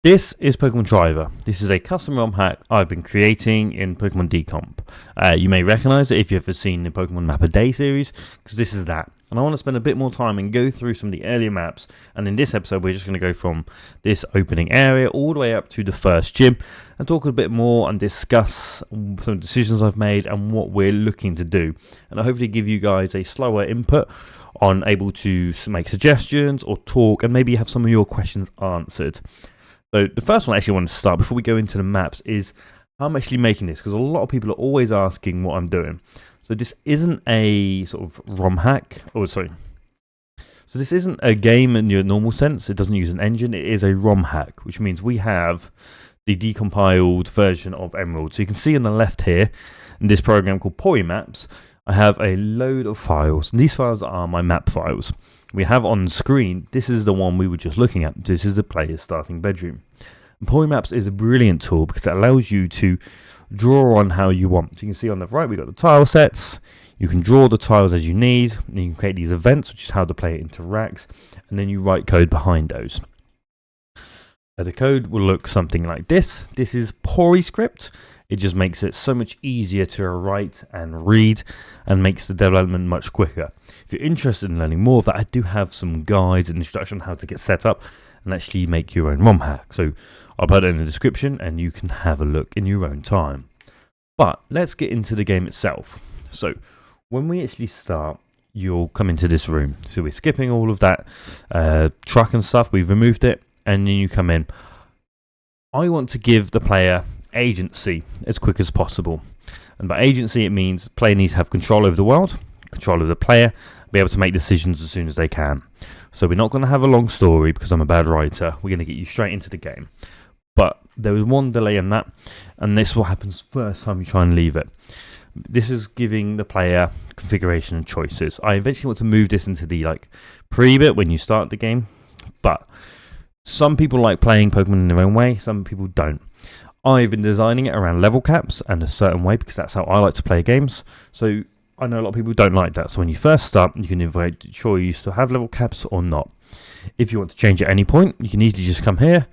This is Pokemon Driver. This is a custom ROM hack I've been creating in Pokemon Decomp. You may recognise it if you've ever seen the Pokemon Map a Day series, because this is that. And I want to spend a bit more time and go through some of the earlier maps. And in this episode, we're just going to go from this opening area all the way up to the first gym and talk a bit more and discuss some decisions I've made and what we're looking to do. And I hopefully give you guys a slower input on able to make suggestions or talk and maybe have some of your questions answered. So the first one I actually want to start before we go into the maps is how I'm actually making this, because a lot of people are always asking what I'm doing. So this isn't a sort of ROM hack, so this isn't a game in your normal sense. It doesn't use an engine. It is a ROM hack, which means we have the decompiled version of Emerald. So you can see on the left here in this program called Polymaps, I have a load of files, and these files are my map files. We have on screen, this is the one we were just looking at. This is the player's starting bedroom. And Polymaps is a brilliant tool because it allows you to draw on how you want. So you can see on the right, we've got the tile sets. You can draw the tiles as you need. And you can create these events, which is how the player interacts. And then you write code behind those. The code will look something like this. This is PoryScript. It just makes it so much easier to write and read and makes the development much quicker. If you're interested in learning more of that, I do have some guides and instruction on how to get set up and actually make your own ROM hack. So I'll put it in the description and you can have a look in your own time. But let's get into the game itself. So when we actually start, you'll come into this room. So we're skipping all of that truck and stuff. We've removed it. And then you come in. I want to give the player agency as quick as possible. And by agency, it means the player needs to have control over the world, control of the player, be able to make decisions as soon as they can. So we're not going to have a long story because I'm a bad writer. We're going to get you straight into the game. But there was one delay in that, and this is what happens first time you try and leave it. This is giving the player configuration and choices. I eventually want to move this into the pre-bit when you start the game, but some people like playing Pokemon in their own way, some people don't. I've been designing it around level caps and a certain way because that's how I like to play games. So I know a lot of people don't like that. So when you first start, you can invite choice to have level caps or not. If you want to change at any point, you can easily just come here,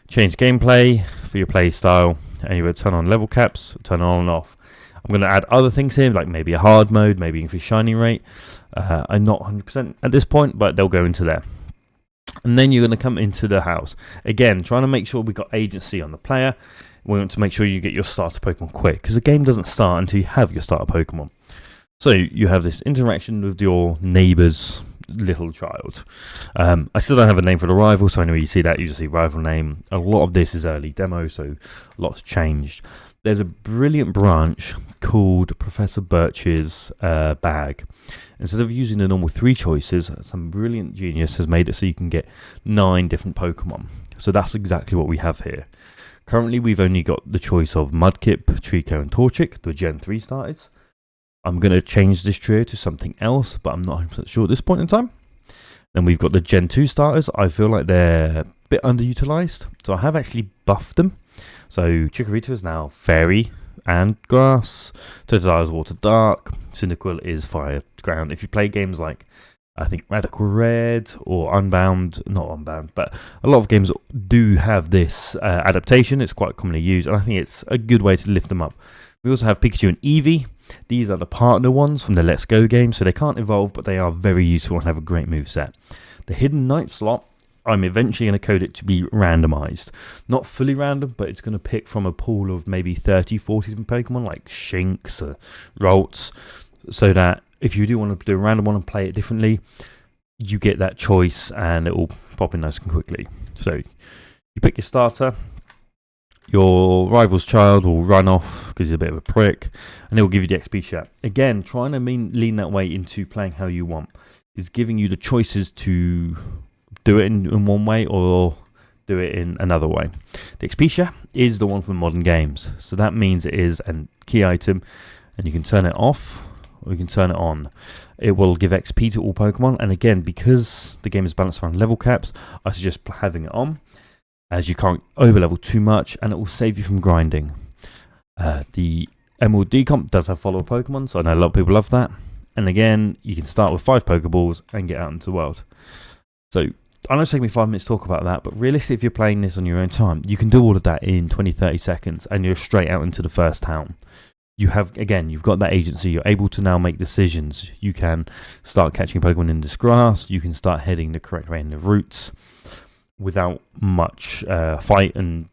change gameplay for your play style, and you would turn on level caps, turn on and off. I'm going to add other things here, like maybe a hard mode, maybe increase shining rate. I'm not 100% at this point, but they'll go into there. And then you're going to come into the house. Again, trying to make sure we've got agency on the player. We want to make sure you get your starter Pokemon quick, because the game doesn't start until you have your starter Pokemon. So you have this interaction with your neighbour's little child. I still don't have a name for the rival, so anyway, you see that, you just see rival name. A lot of this is early demo, so lots changed. There's a brilliant branch called Professor Birch's bag. Instead of using the normal 3 choices, some brilliant genius has made it so you can get 9 different Pokemon. So that's exactly what we have here. Currently, we've only got the choice of Mudkip, Trico, and Torchic, the Gen 3 starters. I'm going to change this trio to something else, but I'm not 100% sure at this point in time. Then we've got the Gen 2 starters. I feel like they're a bit underutilized, so I have actually buffed them. So Chikorita is now Fairy and Grass. Totodile is Water Dark. Cyndaquil is Fire Ground. If you play games like, I think, Radical Red or Unbound, not Unbound, but a lot of games do have this adaptation. It's quite commonly used, and I think it's a good way to lift them up. We also have Pikachu and Eevee. These are the partner ones from the Let's Go game, so they can't evolve, but they are very useful and have a great moveset. The Hidden Knight slot, I'm eventually going to code it to be randomized. Not fully random, but it's going to pick from a pool of maybe 30, 40 different Pokemon, like Shinx or Ralts, so that if you do want to do a random one and play it differently, you get that choice and it will pop in nice and quickly. So you pick your starter, your rival's child will run off because he's a bit of a prick, and it will give you the XP share. Again, trying to lean that way into playing how you want is giving you the choices to do it in one way or do it in another way. The XP share is the one from modern games, so that means it is a key item, and you can turn it off or you can turn it on. It will give XP to all Pokemon, and again, because the game is balanced around level caps, I suggest having it on, as you can't overlevel too much, and it will save you from grinding. The Emerald Decomp does have follower Pokemon, so I know a lot of people love that. And again, you can start with 5 Pokeballs and get out into the world. So I know it's taking me 5 minutes to talk about that, but realistically, if you're playing this on your own time, you can do all of that in 20-30 seconds, and you're straight out into the first town. You've got that agency. You're able to now make decisions. You can start catching Pokemon in this grass. You can start heading the correct way in the routes without much fight and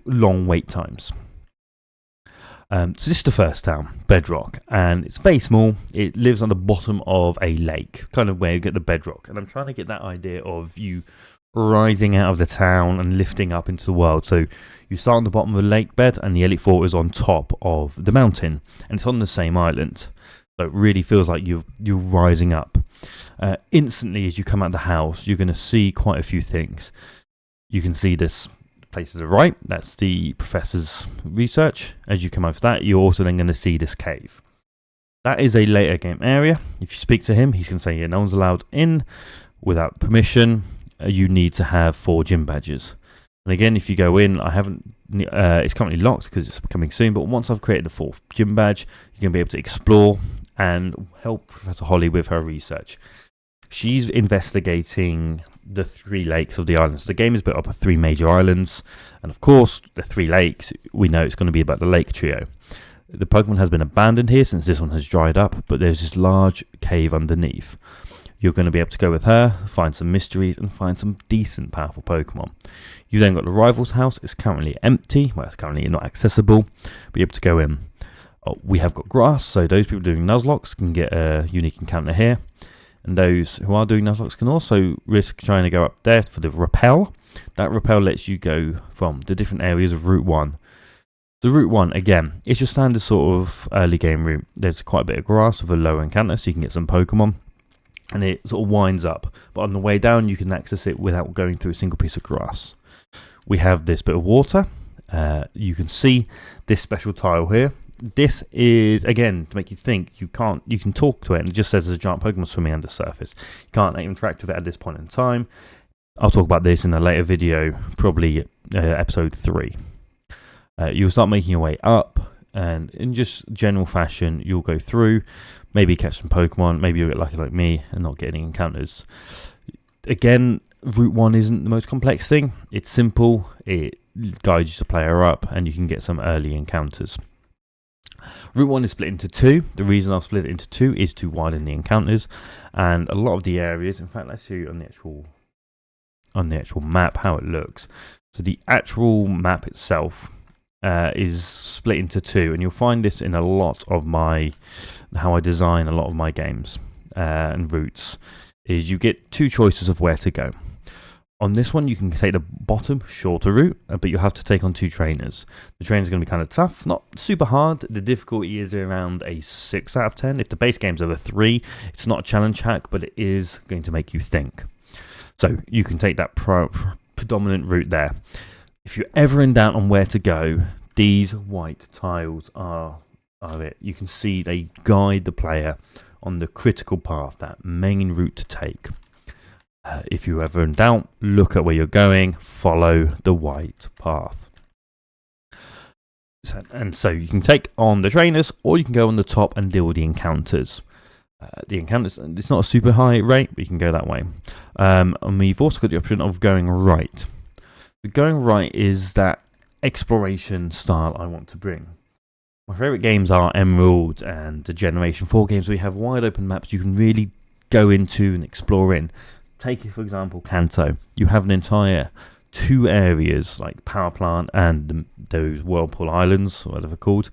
long wait times. So this is the first town, Bedrock, and it's very small. It lives on the bottom of a lake, kind of where you get the bedrock. And I'm trying to get that idea of you rising out of the town and lifting up into the world. So you start on the bottom of the lake bed, and the Elite Four is on top of the mountain, and it's on the same island. So it really feels like you're rising up. Instantly, as you come out of the house, you're going to see quite a few things. You can see this place to the right. That's the professor's research. As you come over that, you're also then going to see this cave. That is a later game area. If you speak to him, he's going to say, yeah, no one's allowed in without permission. You need to have 4 gym badges. And again, if you go in, it's currently locked because it's coming soon, but once I've created the 4th gym badge, you're going to be able to explore and help Professor Holly with her research. She's investigating the 3 lakes of the island. So the game is built up of 3 major islands, and of course, the 3 lakes, we know it's going to be about the lake trio. The Pokemon has been abandoned here since this one has dried up, but there's this large cave underneath. You're going to be able to go with her, find some mysteries, and find some decent, powerful Pokemon. You've then got the rival's house. It's currently empty. Well, it's currently not accessible, but you're able to go in. We have got grass, so those people doing Nuzlocke can get a unique encounter here. And those who are doing Nuzlocke can also risk trying to go up there for the rappel. That rappel lets you go from the different areas of Route 1. The Route 1, again, it's your standard sort of early game route. There's quite a bit of grass with a lower encounter, so you can get some Pokemon. And it sort of winds up. But on the way down, you can access it without going through a single piece of grass. We have this bit of water. You can see this special tile here. This is, again, to make you think. You can talk to it, and it just says there's a giant Pokemon swimming under the surface. You can't interact with it at this point in time. I'll talk about this in a later video, probably episode 3. You'll start making your way up, and in just general fashion, you'll go through, maybe catch some Pokemon, maybe you'll get lucky like me and not get any encounters. Again, Route 1 isn't the most complex thing. It's simple, it guides you to player up, and you can get some early encounters. Route 1 is split into 2. The reason I've split it into 2 is to widen the encounters, and a lot of the areas, in fact, let's show you on the actual map how it looks. So the actual map itself is split into 2, and you'll find this in a lot of how I design a lot of my games and routes, is you get 2 choices of where to go. On this one, you can take the bottom, shorter route, but you'll have to take on 2 trainers. The trainers are going to be kind of tough, not super hard. The difficulty is around a 6 out of 10. If the base game's over 3, it's not a challenge hack, but it is going to make you think. So you can take that predominant route there. If you're ever in doubt on where to go, these white tiles are it. You can see they guide the player on the critical path, that main route to take. If you're ever in doubt, look at where you're going, follow the white path. So you can take on the trainers, or you can go on the top and deal with the encounters. The encounters, it's not a super high rate, but you can go that way. And we've also got the option of going right. The going right is that exploration style I want to bring. My favourite games are Emerald and the Generation 4 games where you have wide open maps you can really go into and explore in. Take, for example, Kanto. You have an entire 2 areas like Power Plant and those Whirlpool Islands, or whatever they're called,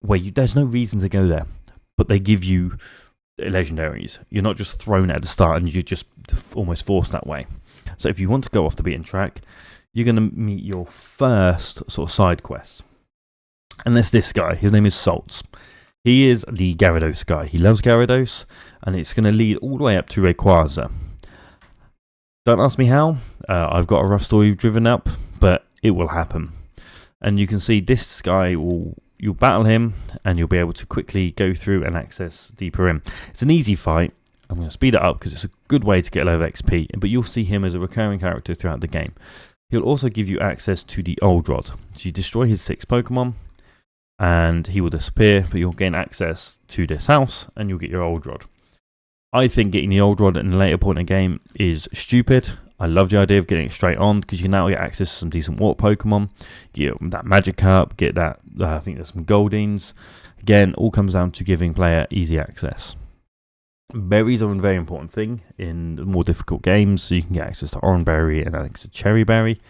where there's no reason to go there, but they give you legendaries. You're not just thrown at the start and you're just almost forced that way. So if you want to go off the beaten track, you're going to meet your first sort of side quest. And there's this guy. His name is Saltz. He is the Gyarados guy. He loves Gyarados, and it's going to lead all the way up to Rayquaza. Don't ask me how. I've got a rough story driven up, but it will happen. And you can see this guy you'll battle him, and you'll be able to quickly go through and access deeper in. It's an easy fight. I'm going to speed it up because it's a good way to get a load of XP, but you'll see him as a recurring character throughout the game. He'll also give you access to the Old Rod. So you destroy his 6 Pokemon, and he will disappear, but you'll gain access to this house, and you'll get your Old Rod. I think getting the Old Rod at a later point in the game is stupid. I love the idea of getting it straight on because you can now get access to some decent water Pokemon, get that Magikarp, get that, I think there's some Goldings. Again, all comes down to giving player easy access. Berries are a very important thing in more difficult games, so you can get access to Orange Berry and I think it's a Cherry Berry.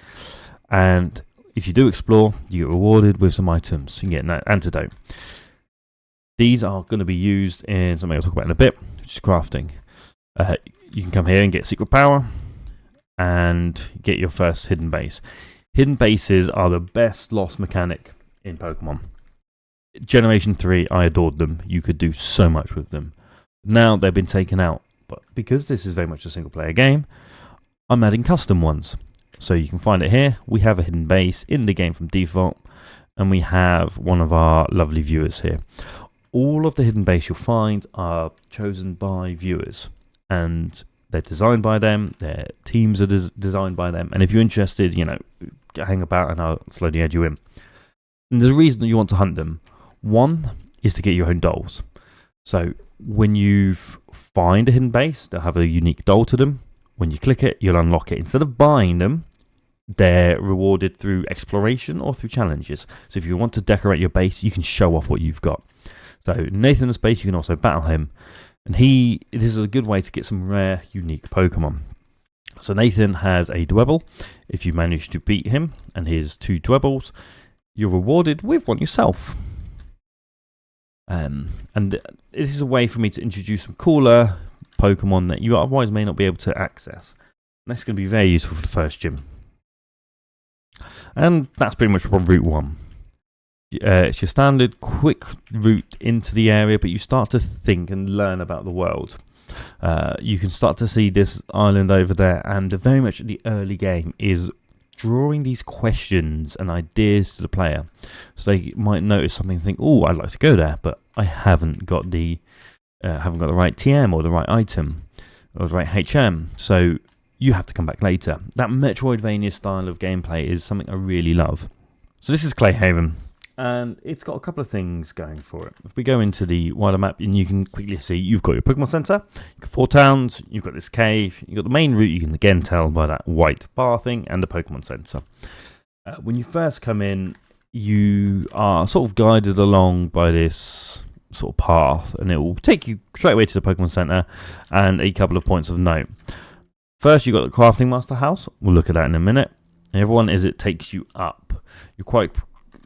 And if you do explore, you get rewarded with some items. You can get an antidote. These are going to be used in something I'll talk about in a bit, which is crafting. You can come here and get secret power and get your first hidden base. Hidden bases are the best lost mechanic in Pokemon. Generation 3, I adored them. You could do so much with them. Now they've been taken out, but because this is very much a single player game, I'm adding custom ones. So you can find it here. We have a hidden base in the game from default, and we have one of our lovely viewers here. All of the hidden base you'll find are chosen by viewers, and they're designed by them, their teams are designed by them, and if you're interested, hang about and I'll slowly add you in. And there's a reason that you want to hunt them. One is to get your own dolls. So when you find a hidden base, they'll have a unique doll to them. When you click it, you'll unlock it. Instead of buying them, they're rewarded through exploration or through challenges. So if you want to decorate your base, you can show off what you've got. So Nathan's base, you can also battle him. And this is a good way to get some rare, unique Pokemon. So Nathan has a Dwebble. If you manage to beat him and his 2 Dwebbles, you're rewarded with one yourself. And this is a way for me to introduce some cooler Pokemon that you otherwise may not be able to access. And that's going to be very useful for the first gym. And that's pretty much Route 1. It's your standard quick route into the area, but you start to think and learn about the world. You can start to see this island over there, and very much the early game is drawing these questions and ideas to the player. So they might notice something and think, oh, I'd like to go there, but I haven't got the right TM or the right item or the right HM. So you have to come back later. That Metroidvania style of gameplay is something I really love. So this is Clayhaven, and it's got a couple of things going for it. If we go into the wider map, and you can quickly see you've got your Pokemon Center, you've got 4 towns, you've got this cave, you've got the main route, you can again tell by that white bar thing, and the Pokemon Center. When you first come in, you are sort of guided along by this sort of path, and it will take you straight away to the Pokemon Center and a couple of points of note. First, you've got the Crafting Master House. We'll look at that in a minute. And everyone is it takes you up.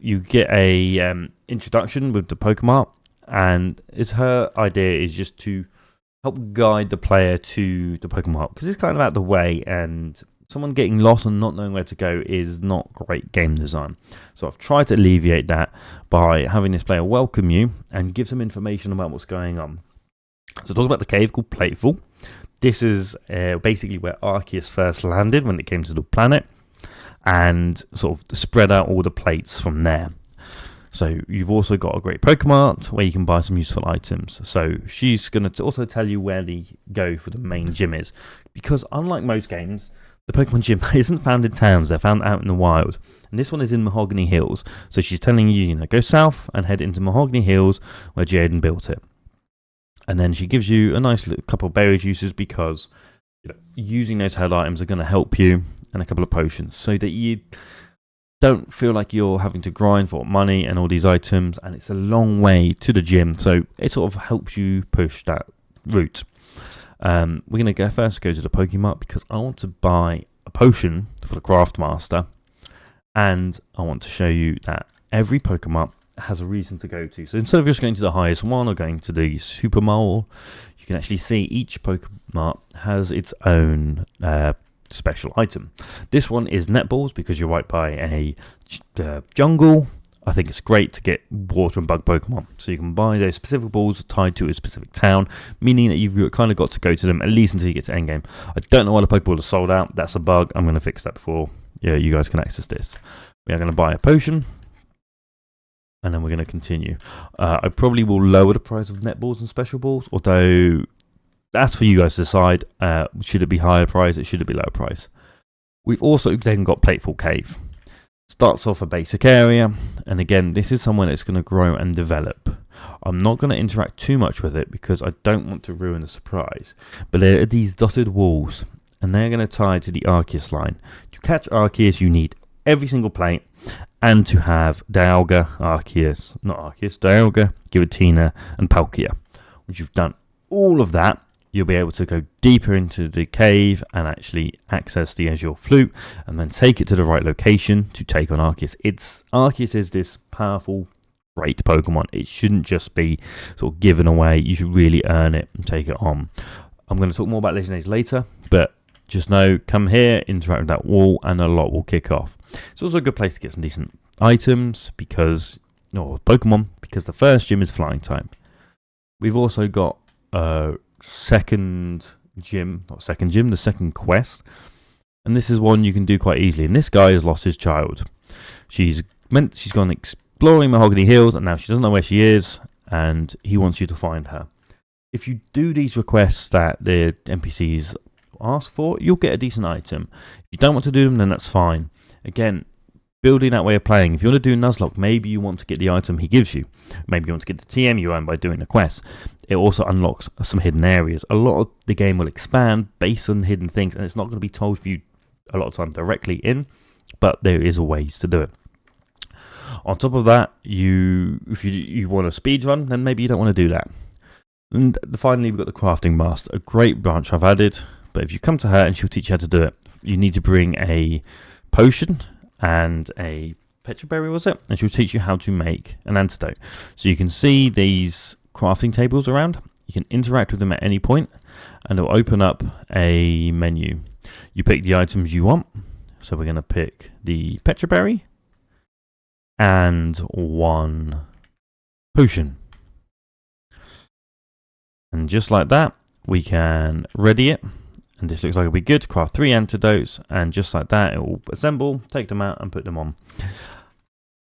You get a introduction with the Pokemon, and her idea is just to help guide the player to the Pokemon because it's kind of out of the way, and someone getting lost and not knowing where to go is not great game design. So I've tried to alleviate that by having this player welcome you and give some information about what's going on. So talk about the cave called Plateful. This is basically where Arceus first landed when it came to the planet, and sort of spread out all the plates from there. So you've also got a great Pokemon where you can buy some useful items. So she's going to also tell you where the go for the main gym is, because unlike most games, the Pokemon gym isn't found in towns, they're found out in the wild. And this one is in Mahogany Hills. So she's telling you, go south and head into Mahogany Hills where Jaden built it. And then she gives you a nice little couple of berry juices because using those head items are going to help you, and a couple of potions, so that you don't feel like you're having to grind for money and all these items, and it's a long way to the gym, so it sort of helps you push that route. We're going to go to the Pokemon because I want to buy a potion for the Craft Master, and I want to show you that every Pokemon has a reason to go to. So instead of just going to the highest one or going to the Super Mole, you can actually see each Pokemon has its own special item. This one is netballs because you're right by a jungle. I think it's great to get water and bug Pokemon, so you can buy those specific balls tied to a specific town, meaning that you've kind of got to go to them at least until you get to endgame. I don't know why the Pokeball is sold out. That's a bug. I'm going to fix that before you guys can access this. We are going to buy a potion, and then we're going to continue. I probably will lower the price of netballs and special balls, although that's for you guys to decide. Should it be higher price? Should it be lower price? We've also then got Plateful Cave. Starts off a basic area, and again, this is somewhere that's going to grow and develop. I'm not going to interact too much with it because I don't want to ruin the surprise. But there are these dotted walls, and they're going to tie to the Arceus line. To catch Arceus, you need every single plate, and to have Dialga, Dialga, Giratina, and Palkia. Once you've done all of that, you'll be able to go deeper into the cave and actually access the Azure Flute, and then take it to the right location to take on Arceus. Arceus is this powerful, great Pokemon. It shouldn't just be sort of given away. You should really earn it and take it on. I'm going to talk more about Legendaries later, but just know, come here, interact with that wall, and a lot will kick off. It's also a good place to get some decent items Pokemon, because the first gym is flying type. We've also got the second quest, and this is one you can do quite easily. And this guy has lost his child. She's gone exploring Mahogany Hills, and now she doesn't know where she is, and he wants you to find her. If you do these requests that the NPCs ask for, you'll get a decent item. If you don't want to do them, then that's fine. Again, building that way of playing. If you want to do Nuzlocke, maybe you want to get the item he gives you. Maybe you want to get the TM you earn by doing the quest. It also unlocks some hidden areas. A lot of the game will expand based on hidden things, and it's not going to be told for you a lot of time directly in, but there is a ways to do it. On top of that, if you want a speed run, then maybe you don't want to do that. And finally, we've got the Crafting Master, a great branch I've added. But if you come to her and she'll teach you how to do it, you need to bring a potion and a Petra Berry, was it? And she'll teach you how to make an antidote. So you can see these crafting tables around. You can interact with them at any point, and it'll open up a menu. You pick the items you want. So we're going to pick the Petra Berry and one potion. And just like that, we can ready it. And this looks like it'll be good. Craft 3 antidotes, and just like that, it will assemble, take them out, and put them on.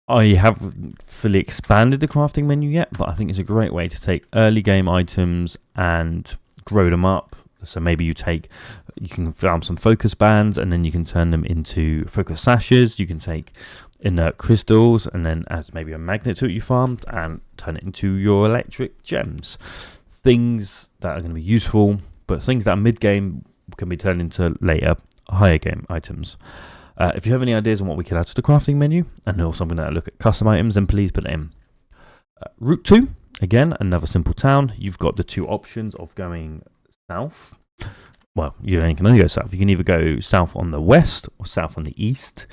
I haven't fully expanded the crafting menu yet, but I think it's a great way to take early game items and grow them up. So maybe you can farm some focus bands, and then you can turn them into focus sashes. You can take inert crystals, and then add maybe a magnet to it you farmed, and turn it into your electric gems. Things that are going to be useful, but things that are mid-game can be turned into later, higher game items. If you have any ideas on what we can add to the crafting menu, and also I'm going to look at custom items, then please put it in. Route 2, again, another simple town. You've got the two options of going south. Well, you can only go south. You can either go south on the west or south on the east.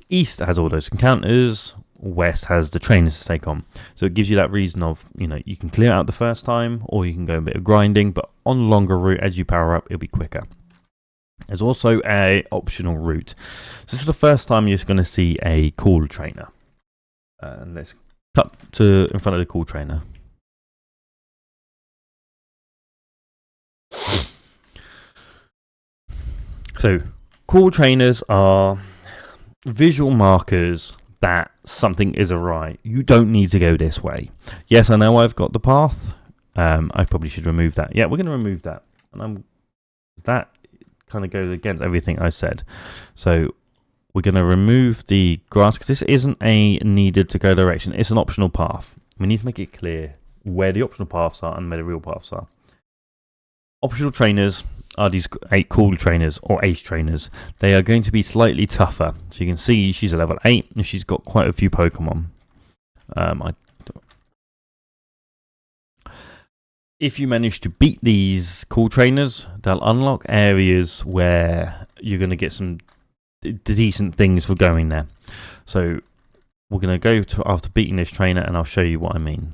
East has all those encounters. West has the trainers to take on. So it gives you that reason of, you can clear out the first time, or you can go a bit of grinding, but on a longer route, as you power up, it'll be quicker. There's also a optional route. So this is the first time you're going to see a call trainer. And let's cut to in front of the call trainer. So call trainers are visual markers that something is awry. You don't need to go this way. Yes, I know I've got the path. I probably should remove that. Yeah, we're going to remove that. And that kind of goes against everything I said. So we're going to remove the grass, because this isn't a needed to go direction. It's an optional path. We need to make it clear where the optional paths are and where the real paths are. Optional trainers are these 8 cool trainers or ace trainers. They are going to be slightly tougher. So you can see she's a level 8 and she's got quite a few Pokemon. If you manage to beat these cool trainers, they'll unlock areas where you're going to get some decent things for going there. So we're going to go to after beating this trainer, and I'll show you what I mean.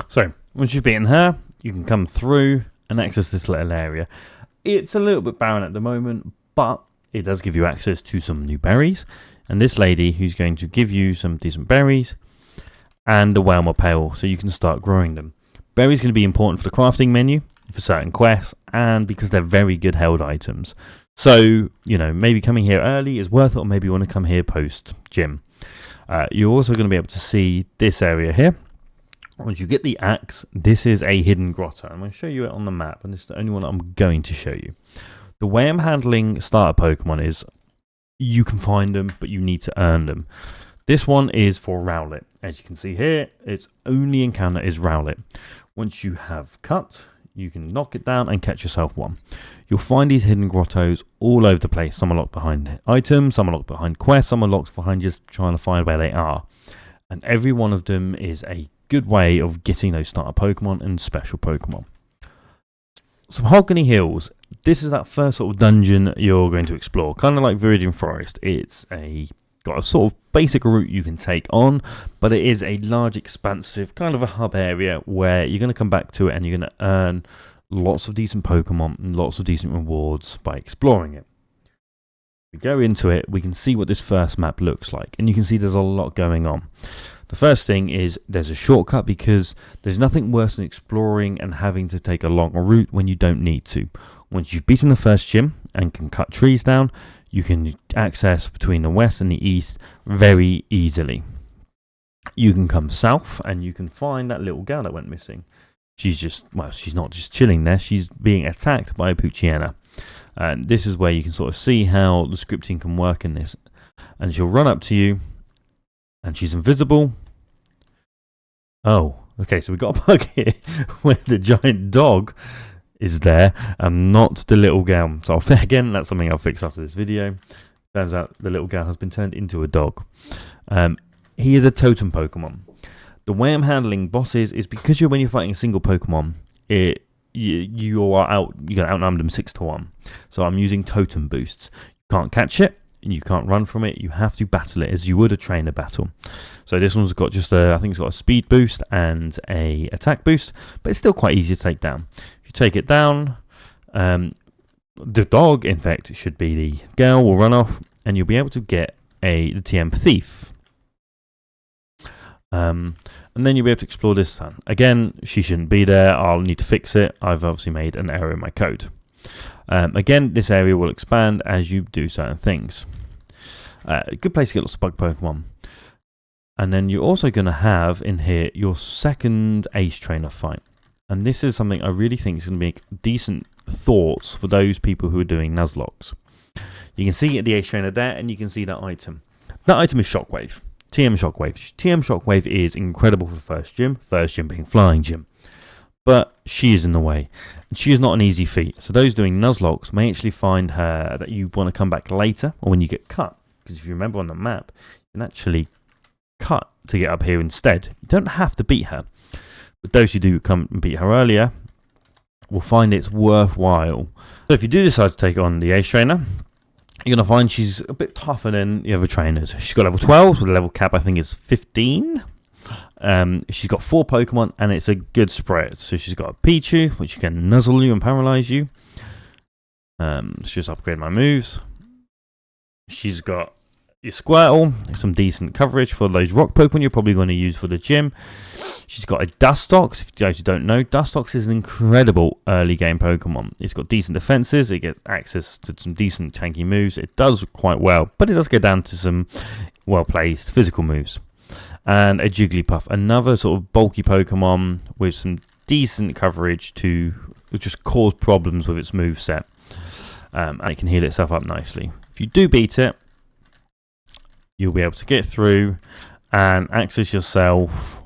So once you've beaten her, you can come through and access this little area. It's a little bit barren at the moment, but it does give you access to some new berries. And this lady who's going to give you some decent berries and the Whelmer Pail, so you can start growing them. Berries going to be important for the crafting menu, for certain quests, and because they're very good held items. So, maybe coming here early is worth it, or maybe you want to come here post-gym. You're also going to be able to see this area here. Once you get the axe, this is a hidden grotto. I'm going to show you it on the map, and this is the only one I'm going to show you. The way I'm handling starter Pokemon is you can find them, but you need to earn them. This one is for Rowlet. As you can see here, its only encounter is Rowlet. Once you have cut, you can knock it down and catch yourself one. You'll find these hidden grottos all over the place. Some are locked behind items, some are locked behind quests, some are locked behind just trying to find where they are. And every one of them is a good way of getting those starter Pokemon and special Pokemon. So Mahogany Hills, this is that first sort of dungeon you're going to explore, kind of like Viridian Forest. It's got a sort of basic route you can take on, but it is a large, expansive kind of a hub area where you're going to come back to it and you're going to earn lots of decent Pokemon and lots of decent rewards by exploring it. We go into it, we can see what this first map looks like, and you can see there's a lot going on. The first thing is there's a shortcut, because there's nothing worse than exploring and having to take a long route when you don't need to. Once you've beaten the first gym and can cut trees down, you can access between the west and the east very easily. You can come south and you can find that little girl that went missing. She's not just chilling there, she's being attacked by a Poochyena. And this is where you can sort of see how the scripting can work in this. And she'll run up to you, and she's invisible. Oh, okay, so we've got a bug here where the giant dog is there and not the little gal. So again, that's something I'll fix after this video. Turns out the little gal has been turned into a dog. He is a totem Pokemon. The way I'm handling bosses is because when you're fighting a single Pokemon, you're going to outnumber them 6-1. So I'm using totem boosts. You can't catch it and you can't run from it. You have to battle it as you would a trainer battle. So this one's got just I think it's got a speed boost and a attack boost, but it's still quite easy to take down. If you take it down, the dog, in fact, should be the girl, will run off and you'll be able to get the TM Thief. And then you'll be able to explore this town. Again, she shouldn't be there. I'll need to fix it. I've obviously made an error in my code. Again, this area will expand as you do certain things. A good place to get lots of bug Pokemon. And then you're also going to have in here your second Ace Trainer fight. And this is something I really think is going to make decent thoughts for those people who are doing Nuzlocke. You can see the Ace Trainer there, and you can see that item. That item is Shockwave. TM Shockwave. TM Shockwave is incredible for the first gym being Flying Gym. But she is in the way. And she is not an easy feat. So those doing Nuzlocke may actually find her that you want to come back later or when you get cut. Because if you remember on the map, you can actually cut to get up here instead. You don't have to beat her. But those who do come and beat her earlier will find it's worthwhile. So if you do decide to take on the Ace Trainer, you're going to find she's a bit tougher than the other trainers. She's got level 12 with a level cap, I think is 15. She's got 4 Pokemon and it's a good spread. So she's got a Pichu, which can nuzzle you and paralyze you. Let's just upgrade my moves. She's got your Squirtle, some decent coverage for those rock Pokemon you're probably going to use for the gym. She's got a Dustox. If you don't know, Dustox is an incredible early game Pokemon. It's got decent defenses. It gets access to some decent tanky moves. It does quite well, but it does go down to some well-placed physical moves. And a Jigglypuff, another sort of bulky Pokemon with some decent coverage to just cause problems with its moveset. And it can heal itself up nicely. If you do beat it, you'll be able to get through and access yourself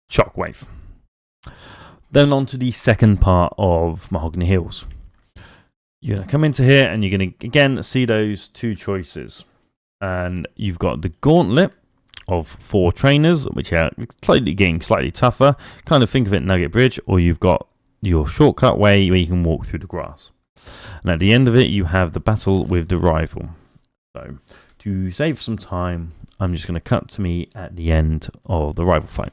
Shockwave. Then on to the second part of Mahogany Hills. You're going to come into here and you're going to again see those 2 choices. And you've got the Gauntlet of 4 trainers, which are getting slightly tougher. Kind of think of it Nugget Bridge, or you've got your shortcut way where you can walk through the grass. And at the end of it, you have the battle with the rival. So to save some time, I'm just going to cut to me at the end of the rival fight.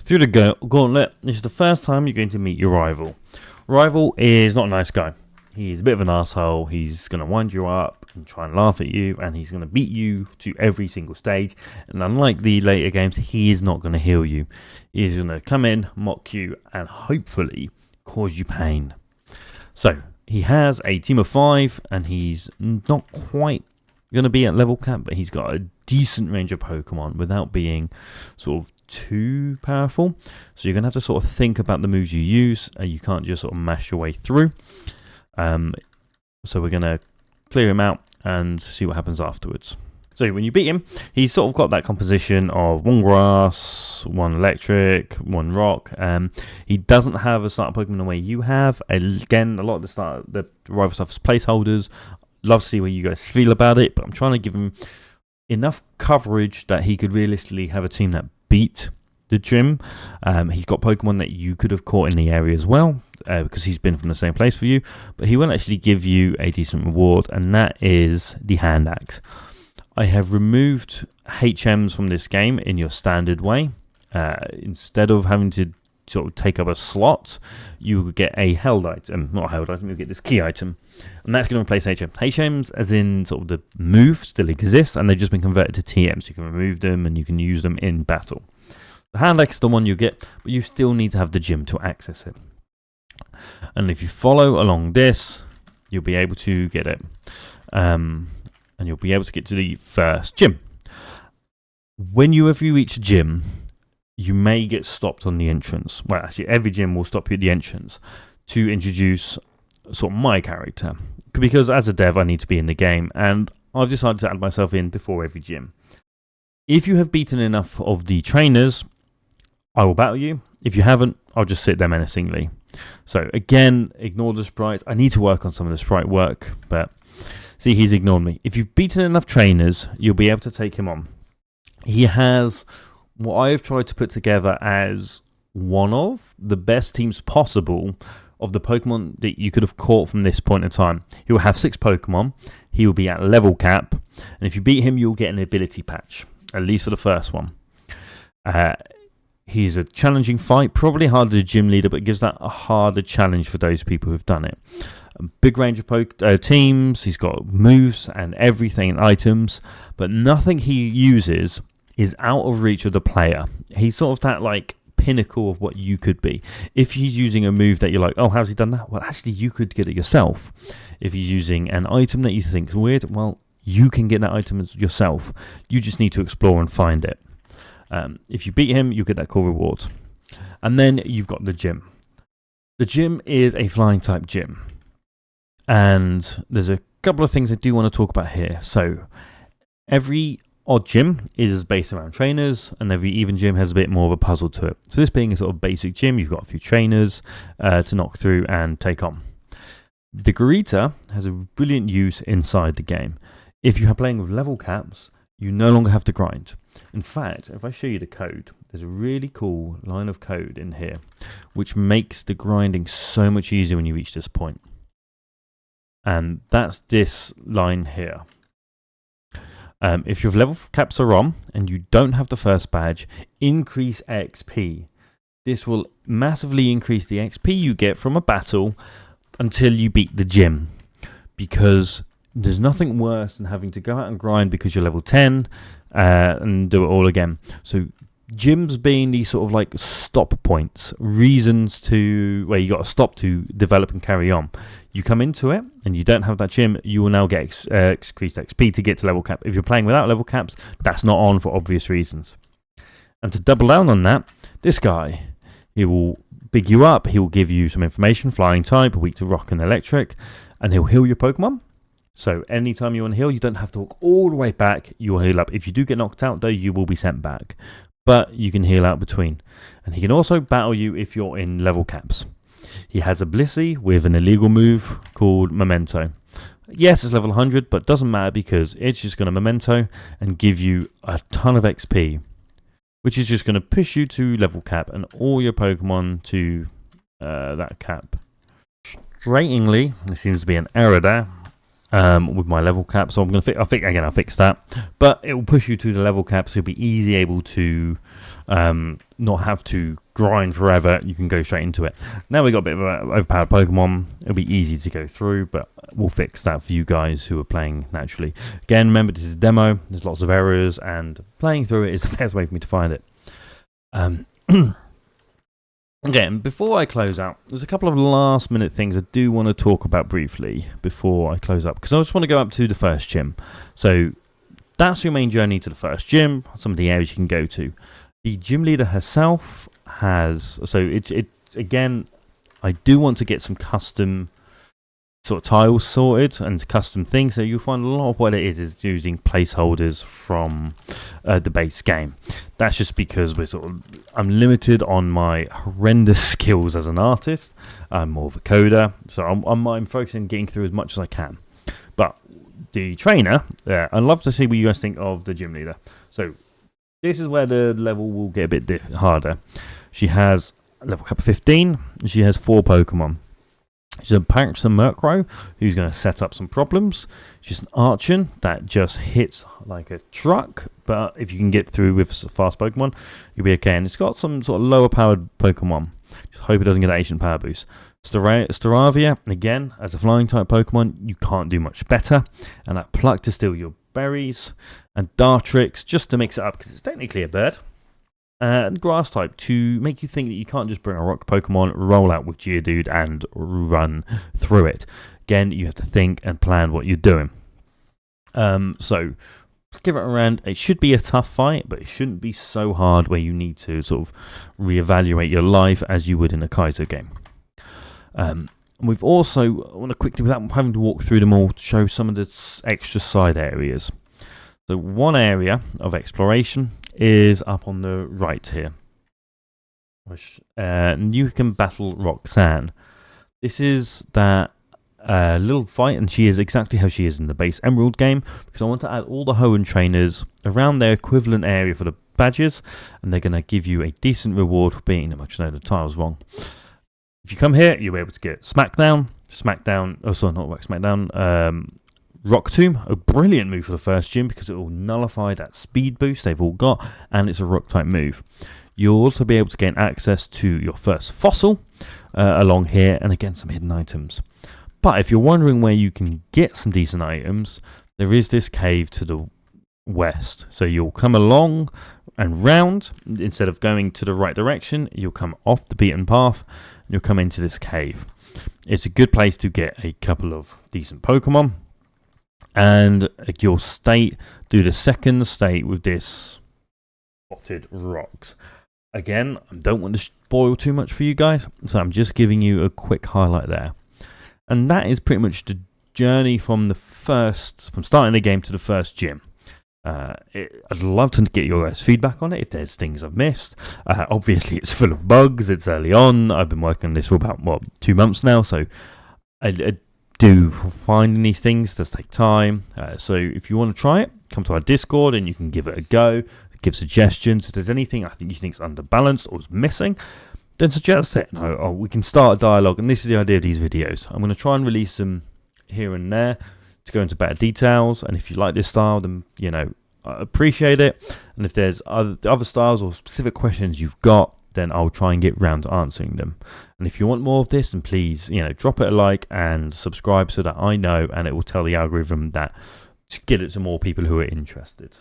Through the gauntlet, this is the first time you're going to meet your rival. Rival is not a nice guy. He's a bit of an asshole. He's going to wind you up and try and laugh at you, and he's going to beat you to every single stage. And unlike the later games, he is not going to heal you. He's going to come in, mock you, and hopefully cause you pain. So he has a team of 5, and he's not quite going to be at level cap, but he's got a decent range of Pokemon without being sort of too powerful. So you're going to have to sort of think about the moves you use. You can't just sort of mash your way through. So we're going to clear him out and see what happens afterwards. So when you beat him, he's sort of got that composition of 1 grass, 1 electric, 1 rock. He doesn't have a starter Pokemon the way you have. Again, a lot of the rival stuff is placeholders. Love to see what you guys feel about it, but I'm trying to give him enough coverage that he could realistically have a team that beat the gym. He's got Pokemon that you could have caught in the area as well, because he's been from the same place for you, but he will actually give you a decent reward, and that is the hand axe. I have removed HMs from this game in your standard way. Instead of having to sort of take up a slot, you will get a held item, not a held item, you'll get this key item, and that's going to replace HM. HMs, as in sort of the move, still exist, and they've just been converted to TMs. So you can remove them and you can use them in battle. The hand axe is the one you get, but you still need to have the gym to access it. And if you follow along this, you'll be able to get it. And you'll be able to get to the first gym. Whenever you reach a gym, you may get stopped on the entrance. Well, actually, every gym will stop you at the entrance to introduce sort of my character. Because as a dev, I need to be in the game, and I've decided to add myself in before every gym. If you have beaten enough of the trainers, I will battle you. If you haven't, I'll just sit there menacingly. So again, ignore the sprites. I need to work on some of the sprite work, but see, he's ignored me. If you've beaten enough trainers, you'll be able to take him on. He has what I have tried to put together as one of the best teams possible of the Pokemon that you could have caught from this point in time. He will have 6 Pokemon. He will be at level cap. And if you beat him, you'll get an ability patch, at least for the first one. He's a challenging fight, probably harder to gym leader, but it gives that a harder challenge for those people who've done it. A big range of teams, he's got moves and everything and items, but nothing he uses is out of reach of the player. He's sort of that like pinnacle of what you could be. If he's using a move that you're like, oh, how's he done that? Well, actually, you could get it yourself. If he's using an item that you think is weird, well, you can get that item yourself. You just need to explore and find it. If you beat him, you get that cool reward. And then you've got the gym. The gym is a flying type gym. And there's a couple of things I do want to talk about here. So every odd gym is based around trainers, and every even gym has a bit more of a puzzle to it. So this being a sort of basic gym, you've got a few trainers to knock through and take on. The Garita has a brilliant use inside the game. If you are playing with level caps, you no longer have to grind. In fact, if I show you the code, there's a really cool line of code in here, which makes the grinding so much easier when you reach this point. And that's this line here. If your level caps are on and you don't have the first badge, increase XP. This will massively increase the XP you get from a battle until you beat the gym. Because there's nothing worse than having to go out and grind because you're level 10 and do it all again. So gyms being these sort of like stop points, reasons to where you got to stop to develop and carry on. You come into it and you don't have that gym, you will now get increased XP to get to level cap. If you're playing without level caps, that's not on for obvious reasons. And to double down on that, this guy, he will big you up, he will give you some information, flying type, weak to rock and electric, and he'll heal your Pokemon. So anytime you want to heal, you don't have to walk all the way back, you will heal up. If you do get knocked out though, you will be sent back. But you can heal out between. And he can also battle you if you're in level caps. He has a Blissey with an illegal move called Memento. Yes, it's level 100, but doesn't matter because it's just going to Memento and give you a ton of XP, which is just going to push you to level cap and all your Pokemon to that cap. Frustratingly, there seems to be an error there with my level cap, so I'm going to I'll fix that. But it will push you to the level cap, so you'll be easy able to not have to grind forever. You can go straight into it. Now we've got a bit of an overpowered Pokemon. It'll be easy to go through, but we'll fix that for you guys who are playing naturally. Again, remember this is a demo. There's lots of errors, and playing through it is the best way for me to find it. Again, before I close out, there's a couple of last minute things I do want to talk about briefly before I close up, because I just want to go up to the first gym. So that's your main journey to the first gym, some of the areas you can go to. The gym leader herself has, so it's again, I do want to get some custom sort of tiles sorted and custom things. So you'll find a lot of what it is using placeholders from the base game. That's just because I'm limited on my horrendous skills as an artist. I'm more of a coder, so I'm focusing on getting through as much as I can. But the trainer, I'd love to see what you guys think of the gym leader. So this is where the level will get a bit harder. She has level cap 15. She has 4 Pokemon. She's a Paraxan Murkrow who's going to set up some problems. She's an Archon that just hits like a truck, but if you can get through with fast Pokemon, you'll be okay. And it's got some sort of lower powered Pokemon. Just hope it doesn't get an ancient power boost. Staravia, again, as a flying type Pokemon, you can't do much better. And that Pluck to steal your berries. And Dartrix, just to mix it up, because it's technically a bird. And Grass type to make you think that you can't just bring a rock Pokemon, roll out with Geodude and run through it. Again, you have to think and plan what you're doing. So give it a round. It should be a tough fight, but it shouldn't be so hard where you need to sort of reevaluate your life as you would in a Kaizo game. We've also, I want to quickly, without having to walk through them all, to show some of the extra side areas. So one area of exploration is up on the right here. And you can battle Roxanne. This is that little fight, and she is exactly how she is in the base Emerald game, because I want to add all the Hoenn trainers around their equivalent area for the badges, and they're going to give you a decent reward for beating them. Actually, no, the tile's wrong. If you come here, you'll be able to get Smackdown, Rock Tomb, a brilliant move for the first gym because it will nullify that speed boost they've all got, and it's a rock type move. You'll also be able to gain access to your first fossil along here, and again some hidden items. But if you're wondering where you can get some decent items, there is this cave to the west. So you'll come along and round, instead of going to the right direction, you'll come off the beaten path, and you'll come into this cave. It's a good place to get a couple of decent Pokemon. And you'll do the second state with this spotted rocks. Again, I don't want to spoil too much for you guys, so I'm just giving you a quick highlight there. And that is pretty much the journey from starting the game to the first gym. I'd love to get your guys' feedback on it if there's things I've missed. Obviously, it's full of bugs. It's early on. I've been working on this for about 2 months now, so I do finding these things does take time. So if you want to try it, come to our Discord and you can give it a go. Give suggestions. If there's anything I think you think is underbalanced or is missing, then suggest it. We can start a dialogue, and this is the idea of these videos. I'm going to try and release them here and there to go into better details. And if you like this style, then I appreciate it. And if there's other styles or specific questions you've got, then I'll try and get round to answering them. And if you want more of this, then please, drop it a like and subscribe so that I know, and it will tell the algorithm that to get it to more people who are interested.